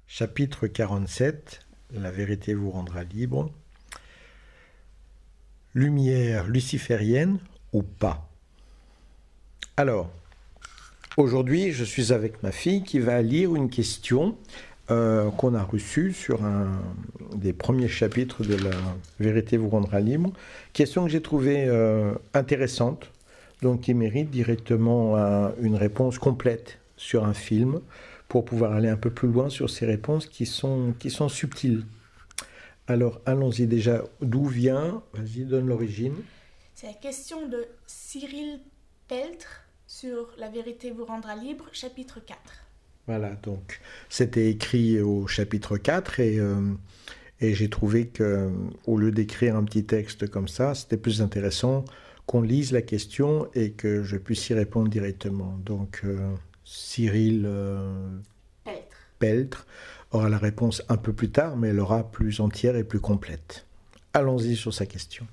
Chapitre 47, la vérité vous rendra libre. Lumière luciférienne ou pas? Alors, aujourd'hui, je suis avec ma fille qui va lire une question qu'on a reçue sur un des premiers chapitres de la vérité vous rendra libre. Question que j'ai trouvée intéressante, donc qui mérite directement une réponse complète sur un film, pour pouvoir aller un peu plus loin sur ces réponses qui sont subtiles. Alors, allons-y déjà. D'où vient? Vas-y, donne l'origine. C'est la question de Cyril Peltre sur La vérité vous rendra libre, chapitre 4. Voilà, donc c'était écrit au chapitre 4 et j'ai trouvé qu'au lieu d'écrire un petit texte comme ça, c'était plus intéressant qu'on lise la question et que je puisse y répondre directement. Donc, Cyril Peltre aura la réponse un peu plus tard, mais elle aura plus entière et plus complète. Allons-y sur sa question.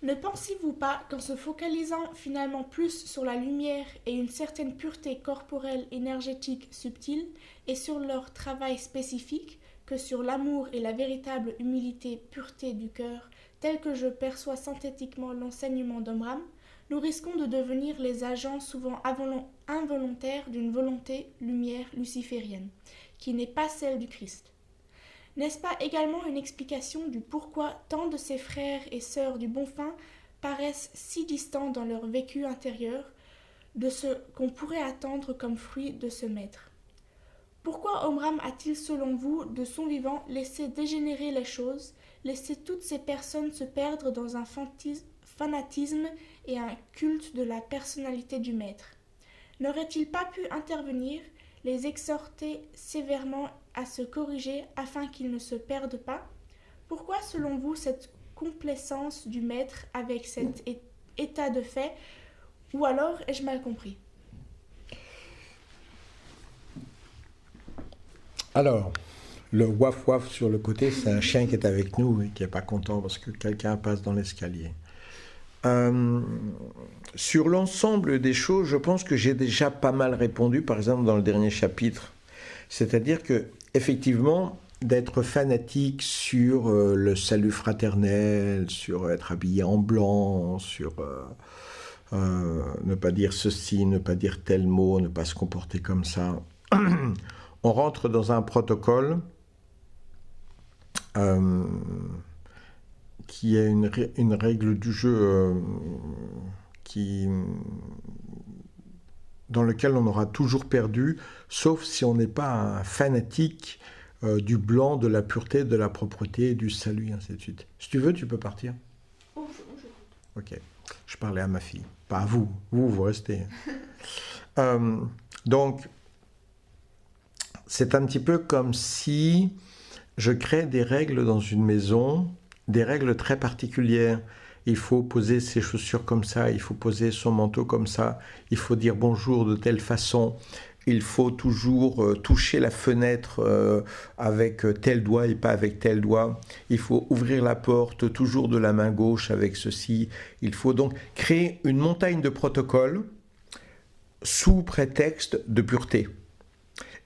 Ne pensez-vous pas qu'en se focalisant finalement plus sur la lumière et une certaine pureté corporelle énergétique subtile et sur leur travail spécifique que sur l'amour et la véritable humilité pureté du cœur, tel que je perçois synthétiquement l'enseignement d'Omram, nous risquons de devenir les agents souvent involontaires d'une volonté lumière luciférienne, qui n'est pas celle du Christ. N'est-ce pas également une explication du pourquoi tant de ses frères et sœurs du bon fin paraissent si distants dans leur vécu intérieur de ce qu'on pourrait attendre comme fruit de ce maître? Pourquoi Omram a-t-il, selon vous, de son vivant, laissé dégénérer les choses, laissé toutes ces personnes se perdre dans un fanatisme et un culte de la personnalité du maître? N'aurait-il pas pu intervenir, les exhorter sévèrement à se corriger afin qu'ils ne se perdent pas? Pourquoi, selon vous, cette complaisance du maître avec cet état de fait? Ou alors ai-je mal compris? Alors, le waf-waf sur le côté, c'est un chien qui est avec nous et qui n'est pas content parce que quelqu'un passe dans l'escalier. Sur l'ensemble des choses, je pense que j'ai déjà pas mal répondu, par exemple dans le dernier chapitre. C'est-à-dire que, effectivement, d'être fanatique sur le salut fraternel, sur être habillé en blanc, sur ne pas dire ceci, ne pas dire tel mot, ne pas se comporter comme ça, on rentre dans un protocole qui est une règle du jeu dans lequel on aura toujours perdu, sauf si on n'est pas un fanatique du blanc, de la pureté, de la propreté, du salut, et ainsi de suite. Si tu veux, tu peux partir. Oh, je... Ok. Je parlais à ma fille, pas à vous. Vous restez. Donc, c'est un petit peu comme si je crée des règles dans une maison, des règles très particulières. Il faut poser ses chaussures comme ça, il faut poser son manteau comme ça, il faut dire bonjour de telle façon, il faut toujours toucher la fenêtre avec tel doigt et pas avec tel doigt, il faut ouvrir la porte toujours de la main gauche avec ceci. Il faut donc créer une montagne de protocoles sous prétexte de pureté.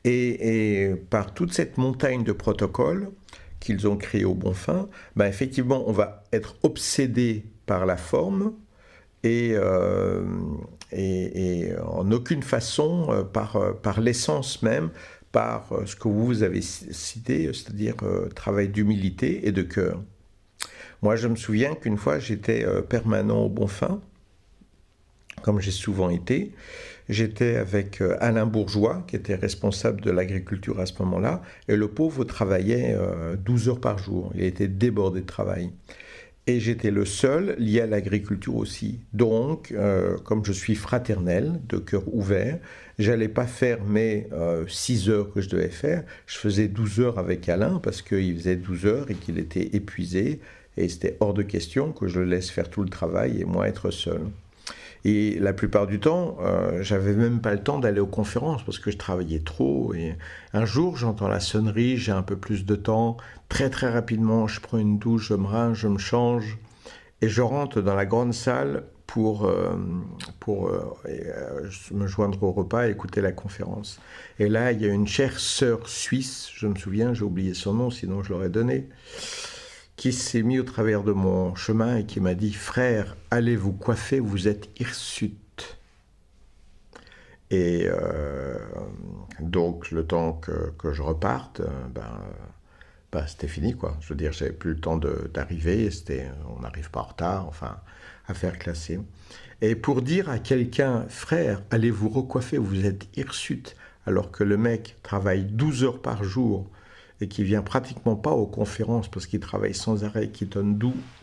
Et par toute cette montagne de protocoles qu'ils ont créés au bon fin, ben effectivement, on va être obsédé par la forme et en aucune façon par l'essence même, par ce que vous avez cité, c'est-à-dire travail d'humilité et de cœur. Moi, je me souviens qu'une fois, j'étais permanent au bon fin, comme j'ai souvent été. J'étais avec Alain Bourgeois, qui était responsable de l'agriculture à ce moment-là, et le pauvre travaillait 12 heures par jour. Il était débordé de travail. Et j'étais le seul lié à l'agriculture aussi. Donc, comme je suis fraternel, de cœur ouvert, j'allais pas faire mes 6 heures que je devais faire. Je faisais 12 heures avec Alain, parce qu'il faisait 12 heures et qu'il était épuisé, et c'était hors de question que je le laisse faire tout le travail et moi être seul. Et la plupart du temps, j'avais même pas le temps d'aller aux conférences parce que je travaillais trop. Et un jour, j'entends la sonnerie, j'ai un peu plus de temps. Très rapidement, je prends une douche, je me rince, je me change. Et je rentre dans la grande salle me joindre au repas et écouter la conférence. Et là, il y a une chère sœur suisse, je me souviens, j'ai oublié son nom, sinon je l'aurais donné, qui s'est mis au travers de mon chemin et qui m'a dit « Frère, allez vous coiffer, vous êtes hirsute ». Et donc, le temps que je reparte, c'était fini, quoi. Je veux dire, j'avais plus le temps d'arriver, on n'arrive pas en retard, enfin, à faire classer. Et pour dire à quelqu'un, frère, allez vous recoiffer, vous êtes hirsute, alors que le mec travaille 12 heures par jour et qui vient pratiquement pas aux conférences parce qu'il travaille sans arrêt, qui donne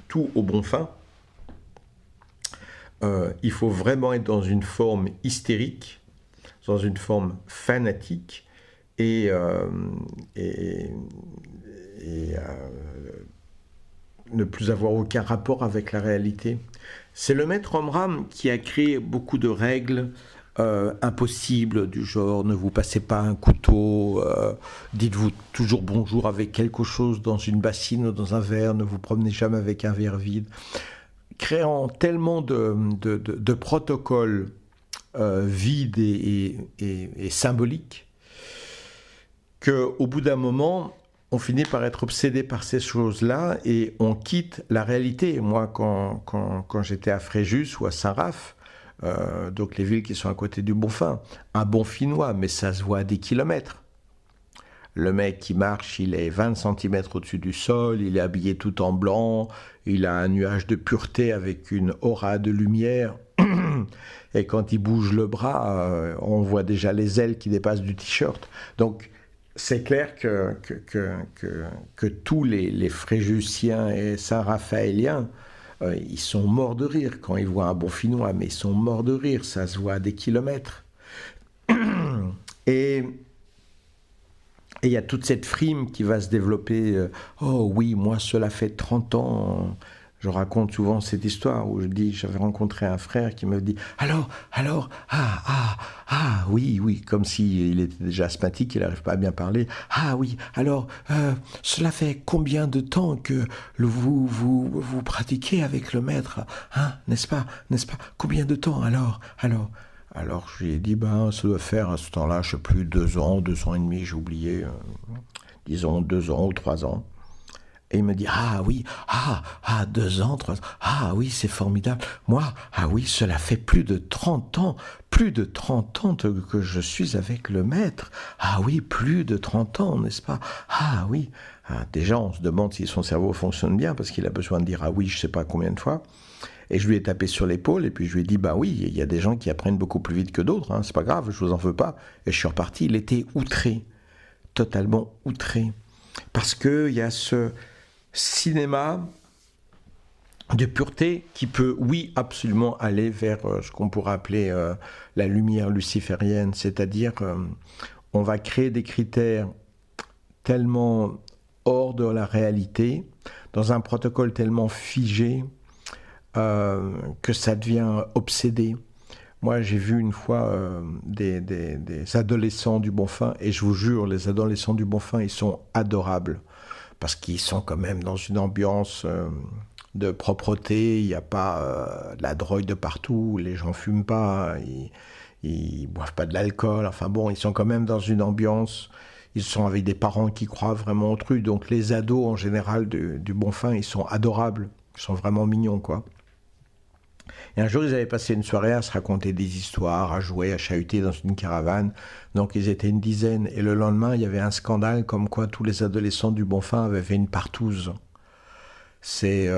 tout au bon fin, il faut vraiment être dans une forme hystérique, dans une forme fanatique et ne plus avoir aucun rapport avec la réalité. C'est le maître Omram qui a créé beaucoup de règles impossibles du genre ne vous passez pas un couteau, dites-vous toujours bonjour avec quelque chose dans une bassine ou dans un verre, ne vous promenez jamais avec un verre vide, créant tellement de protocoles vides et symboliques qu'au bout d'un moment on finit par être obsédé par ces choses-là et on quitte la réalité. Moi, quand j'étais à Fréjus ou à Saint-Raph, donc les villes qui sont à côté du Bonfim, un Bonfinois, mais ça se voit à des kilomètres. Le mec qui marche, il est 20 cm au-dessus du sol, il est habillé tout en blanc, il a un nuage de pureté avec une aura de lumière. Et quand il bouge le bras, on voit déjà les ailes qui dépassent du t-shirt. Donc, c'est clair que tous les Fréjusiens et Saint-Raphaéliens, ils sont morts de rire quand ils voient un Bonfinois, mais ils sont morts de rire, ça se voit à des kilomètres. Et il y a toute cette frime qui va se développer. Oh oui, moi, cela fait 30 ans. Je raconte souvent cette histoire où je dis, j'avais rencontré un frère qui me dit alors, oui, comme s'il était déjà asthmatique, il n'arrive pas à bien parler. Ah oui, alors, cela fait combien de temps que vous pratiquez avec le maître, hein, n'est-ce pas? Combien de temps alors, je lui ai dit, ça doit faire à ce temps-là, je ne sais plus, 2 ans et demi, j'ai oublié, disons 2 ans ou 3 ans. Et il me dit, ah oui, 2 ans, 3 ans, ah oui, c'est formidable. Moi, ah oui, cela fait plus de 30 ans que je suis avec le maître. Ah oui, plus de 30 ans, n'est-ce pas? Ah oui. Déjà, on se demande si son cerveau fonctionne bien, parce qu'il a besoin de dire, ah oui, je ne sais pas combien de fois. Et je lui ai tapé sur l'épaule, et puis je lui ai dit, oui, il y a des gens qui apprennent beaucoup plus vite que d'autres, hein, c'est pas grave, je vous en veux pas. Et je suis reparti, il était outré, totalement outré. Parce qu'il y a ce cinéma de pureté qui peut, oui, absolument aller vers ce qu'on pourrait appeler la lumière luciférienne, c'est-à-dire on va créer des critères tellement hors de la réalité, dans un protocole tellement figé que ça devient obsédé. Moi, j'ai vu une fois des adolescents du Bonfim, et je vous jure, les adolescents du Bonfim, ils sont adorables. Parce qu'ils sont quand même dans une ambiance de propreté, il n'y a pas de la drogue de partout, les gens ne fument pas, ils boivent pas de l'alcool, enfin bon, ils sont quand même dans une ambiance, ils sont avec des parents qui croient vraiment au truc, donc les ados en général du Bonfim, ils sont adorables, ils sont vraiment mignons, quoi. Et un jour, ils avaient passé une soirée à se raconter des histoires, à jouer, à chahuter dans une caravane. Donc, ils étaient une dizaine. Et le lendemain, il y avait un scandale comme quoi tous les adolescents du Bonfim avaient fait une partouze. C'est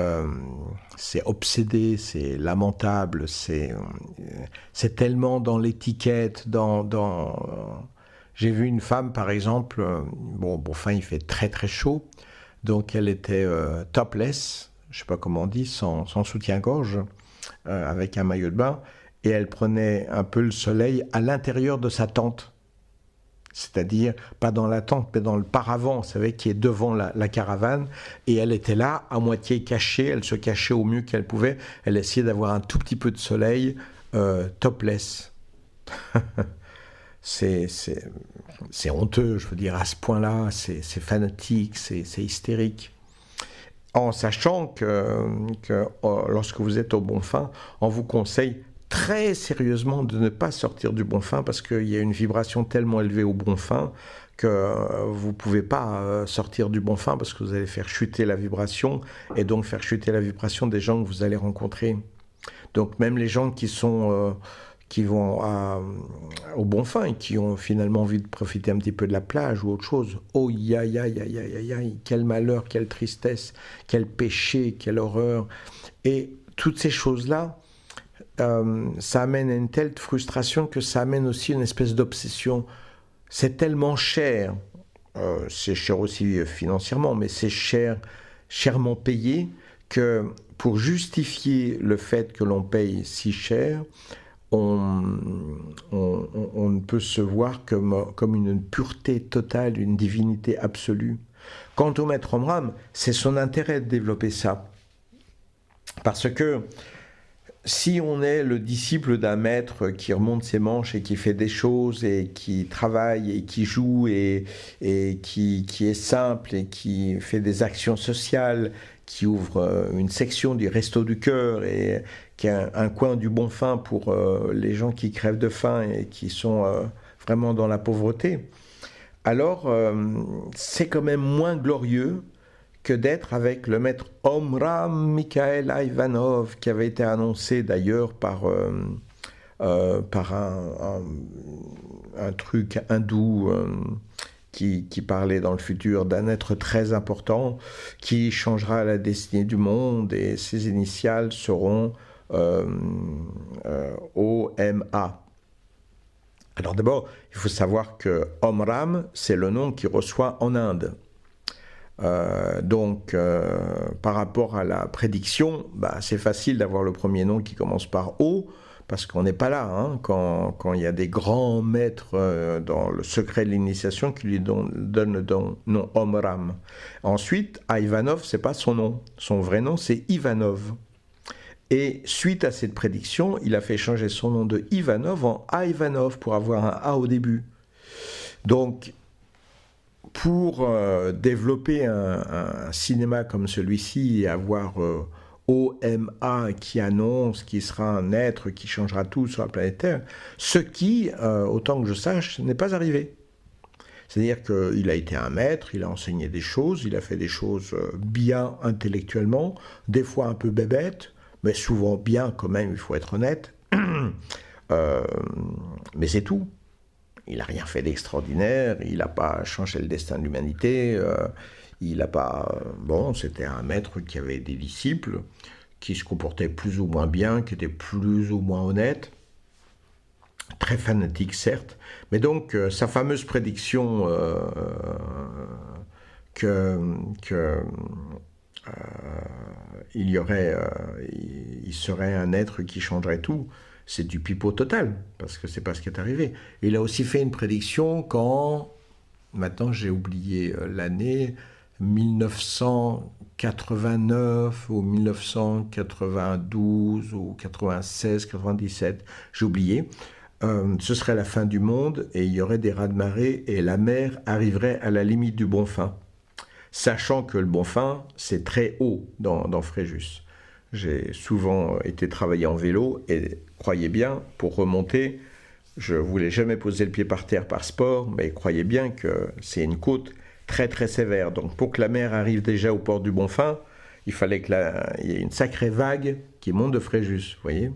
obsédé, c'est lamentable, c'est tellement dans l'étiquette, J'ai vu une femme, par exemple, Bonfim, il fait très très chaud, donc elle était topless, je ne sais pas comment on dit, sans soutien-gorge, avec un maillot de bain, et elle prenait un peu le soleil à l'intérieur de sa tente. C'est-à-dire, pas dans la tente, mais dans le paravent, vous savez, qui est devant la caravane, et elle était là, à moitié cachée, elle se cachait au mieux qu'elle pouvait, elle essayait d'avoir un tout petit peu de soleil, topless. C'est honteux, je veux dire, à ce point-là, c'est fanatique, c'est hystérique. en sachant que lorsque vous êtes au Bonfim, on vous conseille très sérieusement de ne pas sortir du Bonfim parce qu'il y a une vibration tellement élevée au Bonfim que vous ne pouvez pas sortir du Bonfim parce que vous allez faire chuter la vibration et donc faire chuter la vibration des gens que vous allez rencontrer. Donc même les gens qui vont au Bonfim et qui ont finalement envie de profiter un petit peu de la plage ou autre chose, oh aïe aïe aïe aïe aïe, quel malheur, quelle tristesse, quel péché, quelle horreur. Et toutes ces choses-là, ça amène à une telle frustration que ça amène aussi une espèce d'obsession. C'est tellement cher, c'est cher aussi financièrement, mais c'est chèrement payé que pour justifier le fait que l'on paye si cher, on ne peut se voir comme une pureté totale, une divinité absolue. Quant au maître Omram, c'est son intérêt de développer ça. Parce que si on est le disciple d'un maître qui remonte ses manches et qui fait des choses et qui travaille et qui joue et qui est simple et qui fait des actions sociales, qui ouvre une section du Resto du Cœur et qui a un coin du Bonfim pour les gens qui crèvent de faim et qui sont vraiment dans la pauvreté, alors c'est quand même moins glorieux que d'être avec le maître Omram Mikhaël Ivanov, qui avait été annoncé d'ailleurs par un truc hindou qui parlait dans le futur d'un être très important qui changera la destinée du monde et ses initiales seront OMA. Alors d'abord, il faut savoir que Omram, c'est le nom qu'il reçoit en Inde. Donc, par rapport à la prédiction, c'est facile d'avoir le premier nom qui commence par O, parce qu'on n'est pas là, hein, quand il y a des grands maîtres dans le secret de l'initiation qui lui donnent le nom Omram. Ensuite, Ivanov, c'est pas son nom. Son vrai nom, c'est Ivanov. Et suite à cette prédiction, il a fait changer son nom de Ivanov en Ivanov pour avoir un A au début. Donc, pour développer un cinéma comme celui-ci et avoir OMA qui annonce qu'il sera un être qui changera tout sur la planète Terre, ce qui, autant que je sache, n'est pas arrivé. C'est-à-dire qu'il a été un maître, il a enseigné des choses, il a fait des choses bien intellectuellement, des fois un peu bébêtes, mais souvent bien quand même, il faut être honnête. Mais c'est tout. Il n'a rien fait d'extraordinaire, il n'a pas changé le destin de l'humanité, il n'a pas... Bon, c'était un maître qui avait des disciples, qui se comportaient plus ou moins bien, qui étaient plus ou moins honnêtes, très fanatiques certes, mais donc sa fameuse prédiction il serait un être qui changerait tout, c'est du pipeau total, parce que c'est pas ce qui est arrivé. Il a aussi fait une prédiction quand, maintenant j'ai oublié l'année, 1989 ou 1992 ou 96, 97, j'ai oublié, ce serait la fin du monde et il y aurait des raz-de-marée et la mer arriverait à la limite du Bonfim. Sachant que le Bonfim, c'est très haut dans Fréjus. J'ai souvent été travailler en vélo et croyez bien, pour remonter, je ne voulais jamais poser le pied par terre par sport, mais croyez bien que c'est une côte très très sévère. Donc pour que la mer arrive déjà au port du Bonfim, il fallait qu'il y ait une sacrée vague qui monte de Fréjus, vous voyez.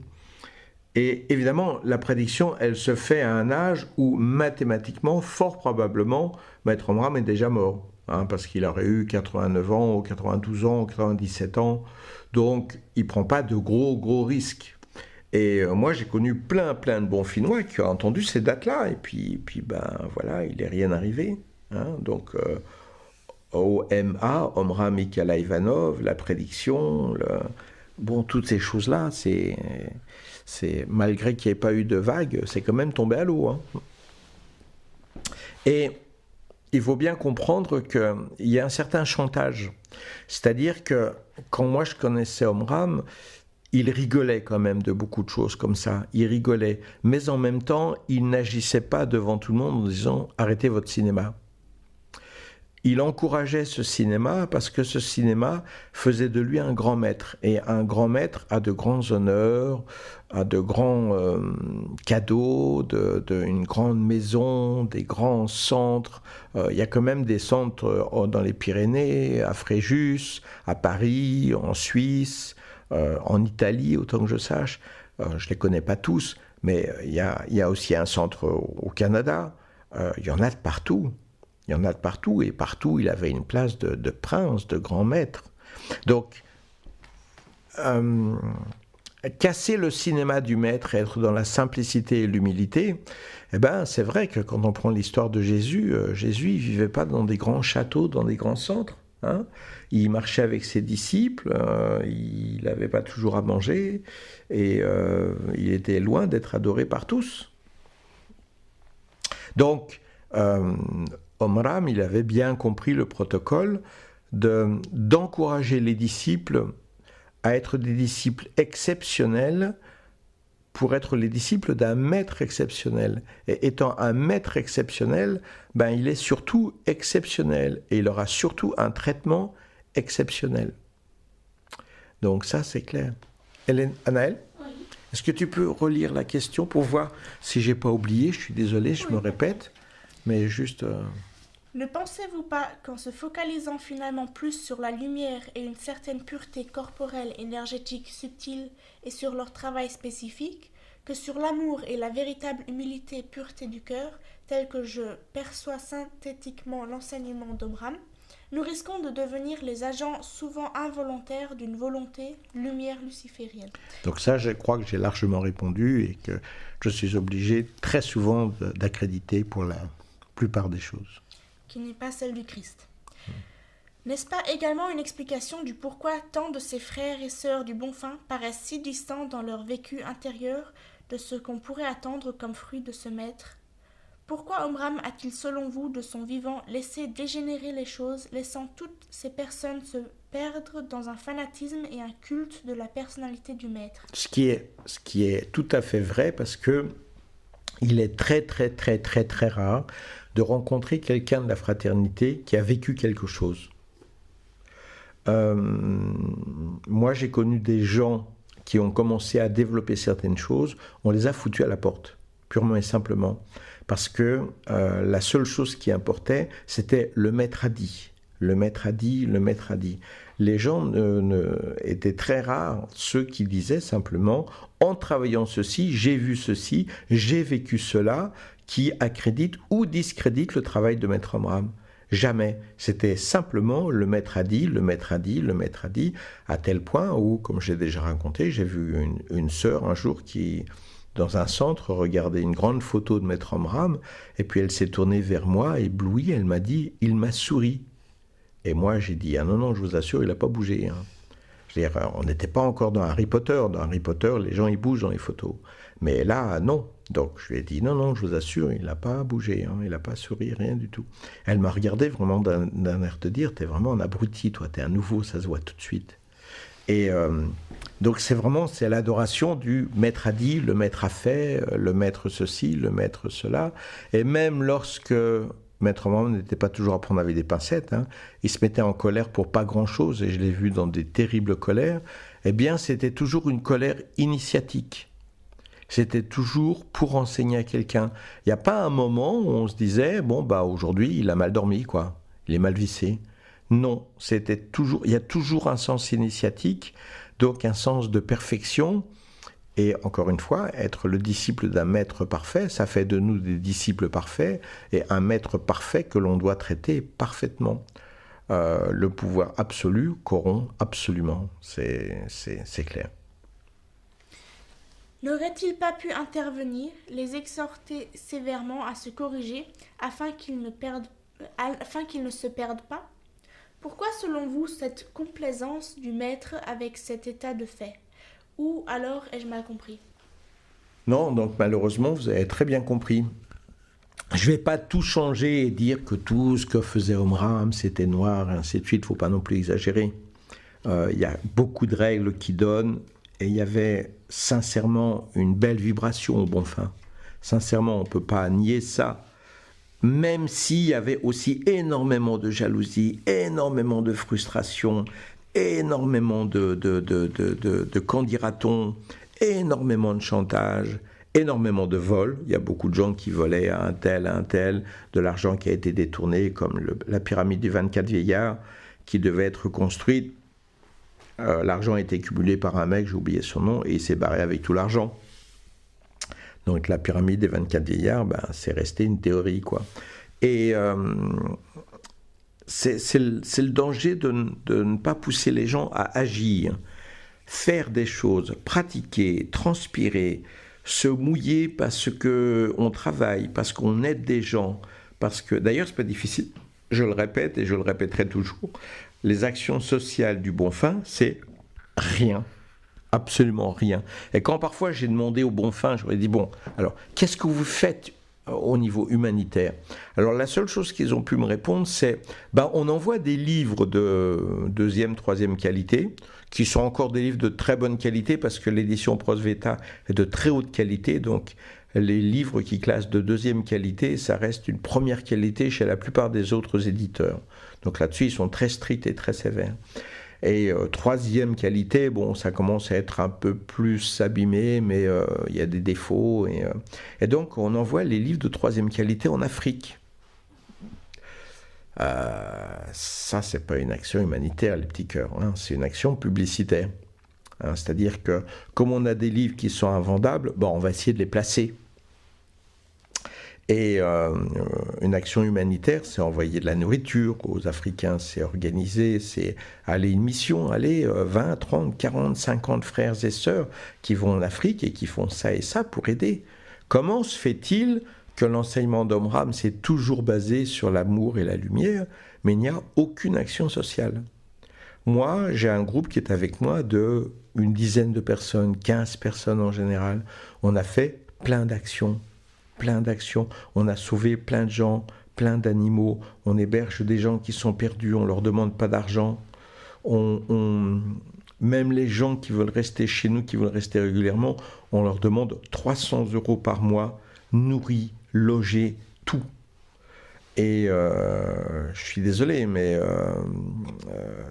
Et évidemment, la prédiction, elle se fait à un âge où mathématiquement, fort probablement, Maître Omram est déjà mort. Parce qu'il aurait eu 89 ans, ou 92 ans, ou 97 ans. Donc, il ne prend pas de gros risques. Et moi, j'ai connu plein de bons Finnois qui ont entendu ces dates-là. Et puis voilà, il n'est rien arrivé. Donc, OMA, Omram Mikhaël Ivanov, la prédiction, toutes ces choses-là, c'est malgré qu'il n'y ait pas eu de vague, c'est quand même tombé à l'eau. Et il faut bien comprendre qu'il y a un certain chantage. C'est-à-dire que quand moi je connaissais Omram, il rigolait quand même de beaucoup de choses comme ça. Il rigolait. Mais en même temps, il n'agissait pas devant tout le monde en disant « arrêtez votre cinéma ». il encourageait ce cinéma parce que ce cinéma faisait de lui un grand maître. Et un grand maître a de grands honneurs, a de grands cadeaux, une grande maison, des grands centres. Il y a quand même des centres dans les Pyrénées, à Fréjus, à Paris, en Suisse, en Italie, autant que je sache. Je ne les connais pas tous, mais il y a aussi un centre au Canada. Il y en a de partout. Il y en a de partout, et partout, il avait une place de prince, de grand maître. Donc, casser le cinéma du maître et être dans la simplicité et l'humilité, eh ben, c'est vrai que quand on prend l'histoire de Jésus, Jésus, il ne vivait pas dans des grands châteaux, dans des grands centres. Hein. Il marchait avec ses disciples, il n'avait pas toujours à manger, et il était loin d'être adoré par tous. Donc, Omram, il avait bien compris le protocole d'encourager les disciples à être des disciples exceptionnels pour être les disciples d'un maître exceptionnel. Et étant un maître exceptionnel, ben, il est surtout exceptionnel et il aura surtout un traitement exceptionnel. Donc ça, c'est clair. Anaëlle, oui. Est-ce que tu peux relire la question pour voir si j'ai pas oublié? Je suis désolé, je me répète, mais juste... Ne pensez-vous pas qu'en se focalisant finalement plus sur la lumière et une certaine pureté corporelle, énergétique, subtile et sur leur travail spécifique, que sur l'amour et la véritable humilité et pureté du cœur, tel que je perçois synthétiquement l'enseignement d'Omram, nous risquons de devenir les agents souvent involontaires d'une volonté lumière luciférienne. Donc ça, je crois que j'ai largement répondu et que je suis obligé très souvent d'accréditer pour la plupart des choses. Qui n'est pas celle du Christ. N'est-ce pas également une explication du pourquoi tant de ces frères et sœurs du bon fin paraissent si distants dans leur vécu intérieur de ce qu'on pourrait attendre comme fruit de ce maître? Pourquoi Omram a-t-il, selon vous, de son vivant, laissé dégénérer les choses, laissant toutes ces personnes se perdre dans un fanatisme et un culte de la personnalité du maître? Ce qui est tout à fait vrai, parce que il est très, très, très, très, très rare de rencontrer quelqu'un de la fraternité qui a vécu quelque chose. Moi, j'ai connu des gens qui ont commencé à développer certaines choses, on les a foutus à la porte, purement et simplement. Parce que la seule chose qui importait, c'était le maître a dit. Le maître a dit, le maître a dit. Les gens étaient très rares, ceux qui disaient simplement, en travaillant ceci, j'ai vu ceci, j'ai vécu cela, qui accrédite ou discrédite le travail de Maître Omram. Jamais. C'était simplement le maître a dit, le maître a dit, le maître a dit, à tel point où, comme j'ai déjà raconté, j'ai vu une sœur un jour qui, dans un centre, regardait une grande photo de Maître Omram, et puis elle s'est tournée vers moi, éblouie, elle m'a dit « il m'a souri ». Et moi j'ai dit « ah non, non, je vous assure, il n'a pas bougé ». Je veux dire, on n'était pas encore dans Harry Potter. Dans Harry Potter, les gens, ils bougent dans les photos. Mais là, non. Donc, je lui ai dit, non, non, je vous assure, il n'a pas bougé, il n'a pas souri, rien du tout. Elle m'a regardé vraiment d'un air de dire, t'es vraiment un abruti, toi, t'es un nouveau, ça se voit tout de suite. Et donc, c'est l'adoration du maître a dit, le maître a fait, le maître ceci, le maître cela. Et même lorsque Maître Omram n'était pas toujours à prendre avec des pincettes, il se mettait en colère pour pas grand-chose, et je l'ai vu dans des terribles colères, eh bien, c'était toujours une colère initiatique. C'était toujours pour enseigner à quelqu'un. Il n'y a pas un moment où on se disait, bon, bah, aujourd'hui, il a mal dormi, quoi. Il est mal vissé. Non, il y a toujours un sens initiatique, donc un sens de perfection. Et encore une fois, être le disciple d'un maître parfait, ça fait de nous des disciples parfaits, et un maître parfait que l'on doit traiter parfaitement. Le pouvoir absolu corrompt absolument, c'est clair. N'aurait-il pas pu intervenir, les exhorter sévèrement à se corriger, afin qu'ils ne se perdent pas? Pourquoi, selon vous, cette complaisance du maître avec cet état de fait? Ou alors ai-je mal compris? Non, donc malheureusement, vous avez très bien compris. Je ne vais pas tout changer et dire que tout ce que faisait Omram, c'était noir, et ainsi de suite. Il ne faut pas non plus exagérer. Il y a beaucoup de règles qui donnent, et il y avait sincèrement une belle vibration au bon fin. Sincèrement, on ne peut pas nier ça. même s'il y avait aussi énormément de jalousie, énormément de frustration, énormément de qu'en dira-t-on, énormément de chantage, énormément de vols. Il y a beaucoup de gens qui volaient à un tel, de l'argent qui a été détourné, comme la pyramide des 24 vieillards, qui devait être construite. L'argent a été cumulé par un mec, j'ai oublié son nom, et il s'est barré avec tout l'argent. Donc la pyramide des 24 vieillards, c'est resté une théorie, quoi. Et c'est le danger de ne pas pousser les gens à agir, faire des choses, pratiquer, transpirer, se mouiller parce qu'on travaille, parce qu'on aide des gens, parce que, d'ailleurs, c'est pas difficile, je le répète et je le répéterai toujours, les actions sociales du Bonfin, c'est rien. Absolument rien. Et quand parfois j'ai demandé au Bonfin, je leur ai dit, bon, alors, qu'est-ce que vous faites au niveau humanitaire? Alors la seule chose qu'ils ont pu me répondre, c'est, on envoie des livres de deuxième, troisième qualité, qui sont encore des livres de très bonne qualité, parce que l'édition Prosveta est de très haute qualité, donc les livres qui classent de deuxième qualité, ça reste une première qualité chez la plupart des autres éditeurs. Donc là-dessus, ils sont très stricts et très sévères. Et troisième qualité, ça commence à être un peu plus abîmé, mais il y a des défauts. Et donc, on envoie les livres de troisième qualité en Afrique. Ça, c'est pas une action humanitaire, les petits cœurs, hein, c'est une action publicitaire. Hein, c'est-à-dire que, comme on a des livres qui sont invendables, on va essayer de les placer. Et une action humanitaire, c'est envoyer de la nourriture aux Africains, c'est organiser, c'est aller une mission, 20, 30, 40, 50 frères et sœurs qui vont en Afrique et qui font ça et ça pour aider. Comment se fait-il que l'enseignement d'Omram s'est toujours basé sur l'amour et la lumière, mais il n'y a aucune action sociale? Moi, j'ai un groupe qui est avec moi de une dizaine de personnes, 15 personnes en général. On a fait plein d'actions. On a sauvé plein de gens, plein d'animaux. On héberge des gens qui sont perdus, on ne leur demande pas d'argent. Même les gens qui veulent rester chez nous, qui veulent rester régulièrement, on leur demande 300 € par mois, nourris, logés, tout. Et je suis désolé, mais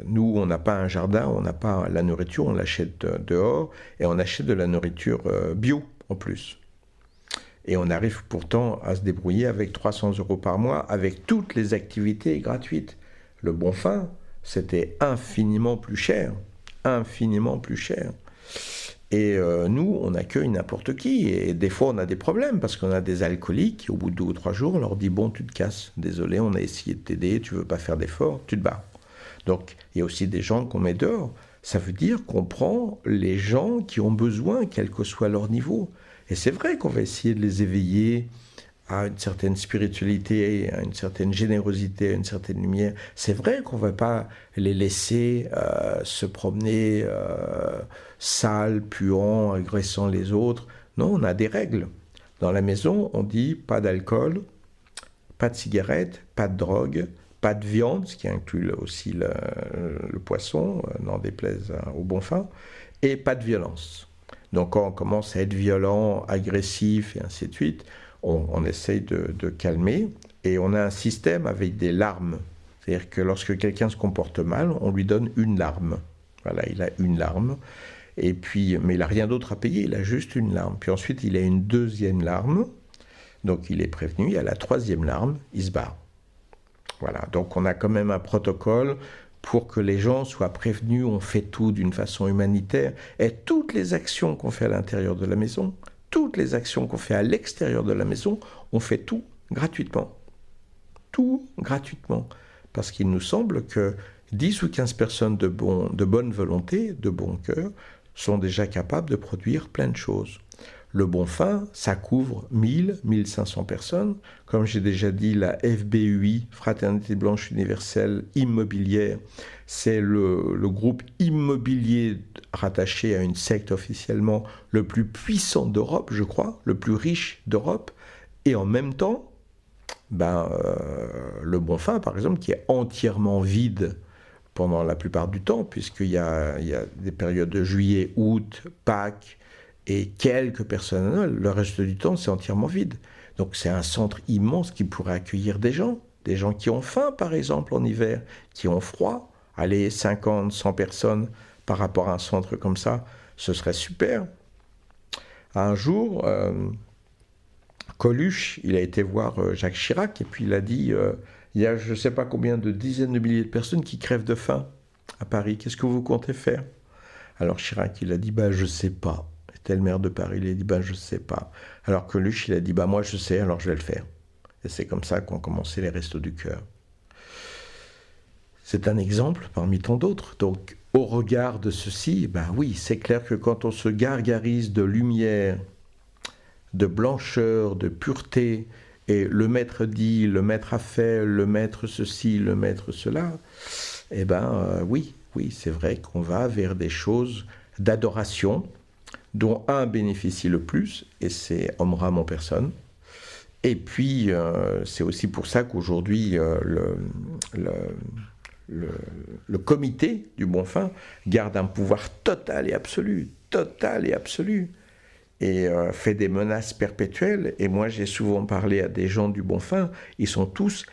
nous, on n'a pas un jardin, on n'a pas la nourriture, on l'achète dehors, et on achète de la nourriture bio en plus. Et on arrive pourtant à se débrouiller avec 300 € par mois, avec toutes les activités gratuites. Le Bonfin, c'était infiniment plus cher. Et nous, on accueille n'importe qui. Et des fois, on a des problèmes, parce qu'on a des alcooliques. Au bout de 2 ou 3 jours, on leur dit, bon, tu te casses. Désolé, on a essayé de t'aider, tu veux pas faire d'efforts, tu te barres. Donc, il y a aussi des gens qu'on met dehors. Ça veut dire qu'on prend les gens qui ont besoin, quel que soit leur niveau. Et c'est vrai qu'on va essayer de les éveiller à une certaine spiritualité, à une certaine générosité, à une certaine lumière. C'est vrai qu'on ne va pas les laisser se promener sales, puants, agressant les autres. Non, on a des règles. Dans la maison, on dit pas d'alcool, pas de cigarettes, pas de drogue, pas de viande, ce qui inclut aussi le poisson, n'en déplaise au Bonfin, et pas de violence. Donc quand on commence à être violent, agressif et ainsi de suite, on essaye de calmer, et on a un système avec des larmes. C'est-à-dire que lorsque quelqu'un se comporte mal, on lui donne une larme. Voilà, il a une larme, et puis, mais il n'a rien d'autre à payer, il a juste une larme. Puis ensuite, il a une deuxième larme, donc il est prévenu, il y a la troisième larme, il se barre. Voilà, donc on a quand même un protocole pour que les gens soient prévenus, on fait tout d'une façon humanitaire, et toutes les actions qu'on fait à l'intérieur de la maison, toutes les actions qu'on fait à l'extérieur de la maison, on fait tout gratuitement. Tout gratuitement. Parce qu'il nous semble que 10 ou 15 personnes de bonne volonté, de bon cœur, sont déjà capables de produire plein de choses. Le Bonfin, ça couvre 1000, 1500 personnes. Comme j'ai déjà dit, la FBUI, Fraternité Blanche Universelle Immobilière, c'est le groupe immobilier rattaché à une secte officiellement le plus puissant d'Europe, je crois, le plus riche d'Europe. Et en même temps, le Bonfin, par exemple, qui est entièrement vide pendant la plupart du temps, puisqu'il y a des périodes de juillet, août, Pâques, et quelques personnes, le reste du temps, c'est entièrement vide. Donc c'est un centre immense qui pourrait accueillir des gens qui ont faim par exemple en hiver, qui ont froid. Allez, 50, 100 personnes par rapport à un centre comme ça, ce serait super. Un jour, Coluche, il a été voir Jacques Chirac et puis il a dit il y a je ne sais pas combien de dizaines de milliers de personnes qui crèvent de faim à Paris. Qu'est-ce que vous comptez faire? Alors Chirac, il a dit je ne sais pas. C'était le maire de Paris, il a dit je ne sais pas. Alors Coluche, il a dit moi je sais, alors je vais le faire. Et c'est comme ça qu'ont commencé les Restos du Cœur. C'est un exemple parmi tant d'autres. Donc, au regard de ceci, oui, c'est clair que quand on se gargarise de lumière, de blancheur, de pureté, et le maître dit, le maître a fait, le maître ceci, le maître cela, oui, c'est vrai qu'on va vers des choses d'adoration, dont un bénéficie le plus, et c'est Om Ram en personne. Et puis, c'est aussi pour ça qu'aujourd'hui, le comité du bon fin garde un pouvoir total et absolu, et fait des menaces perpétuelles. Et moi, j'ai souvent parlé à des gens du bon fin, ils sont tous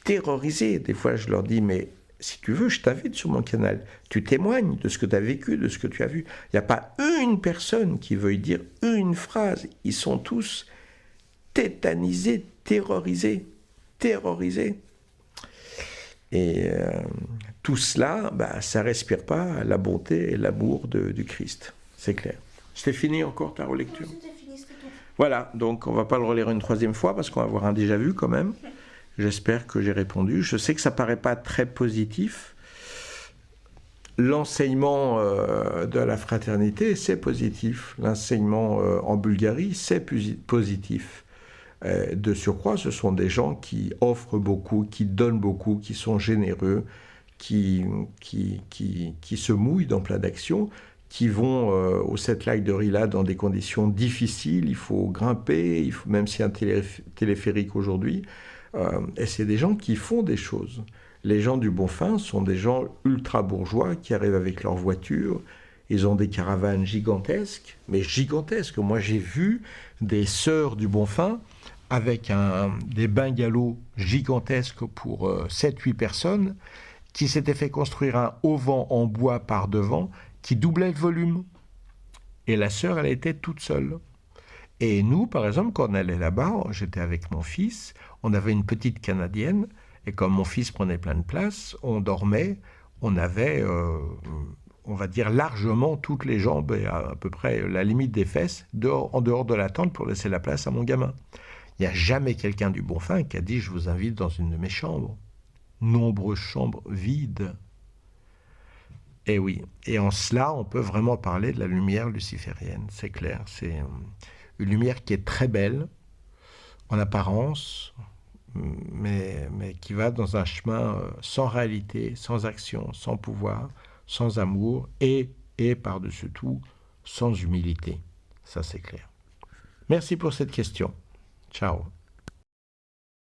terrorisés. Des fois, je leur dis, mais si tu veux, je t'invite sur mon canal, tu témoignes de ce que tu as vécu, de ce que tu as vu. Il n'y a pas une personne qui veuille dire une phrase, ils sont tous tétanisés, terrorisés. Et tout cela, ça ne respire pas la bonté et l'amour du Christ. C'est clair. C'était fini encore ta relecture? C'était fini, c'était tout. Voilà, donc on ne va pas le relire une troisième fois parce qu'on va avoir un déjà vu quand même. J'espère que j'ai répondu. Je sais que ça ne paraît pas très positif. L'enseignement de la fraternité, c'est positif. L'enseignement en Bulgarie, c'est positif. De surcroît, ce sont des gens qui offrent beaucoup, qui donnent beaucoup, qui sont généreux, qui se mouillent dans plein d'actions, qui vont au Sept-Lacs de Rila dans des conditions difficiles. Il faut grimper, même s'il y a un téléphérique aujourd'hui. Et c'est des gens qui font des choses. Les gens du bon fin sont des gens ultra-bourgeois qui arrivent avec leur voiture. Ils ont des caravanes gigantesques, mais gigantesques. Moi, j'ai vu des sœurs du bon fin avec des bungalows gigantesques pour 7-8 personnes qui s'étaient fait construire un auvent en bois par devant qui doublait le volume. Et la sœur, elle était toute seule. Et nous, par exemple, quand on allait là-bas, j'étais avec mon fils, on avait une petite canadienne, et comme mon fils prenait plein de place, on dormait, on avait, on va dire, largement toutes les jambes, et à peu près la limite des fesses, en dehors de la tente pour laisser la place à mon gamin. Il n'y a jamais quelqu'un du bon fin qui a dit « je vous invite dans une de mes chambres ». Nombreuses chambres vides. Et oui, et en cela, on peut vraiment parler de la lumière luciférienne, c'est clair. C'est une lumière qui est très belle, en apparence, mais qui va dans un chemin sans réalité, sans action, sans pouvoir, sans amour, et par-dessus tout, sans humilité. Ça, c'est clair. Merci pour cette question. Ciao.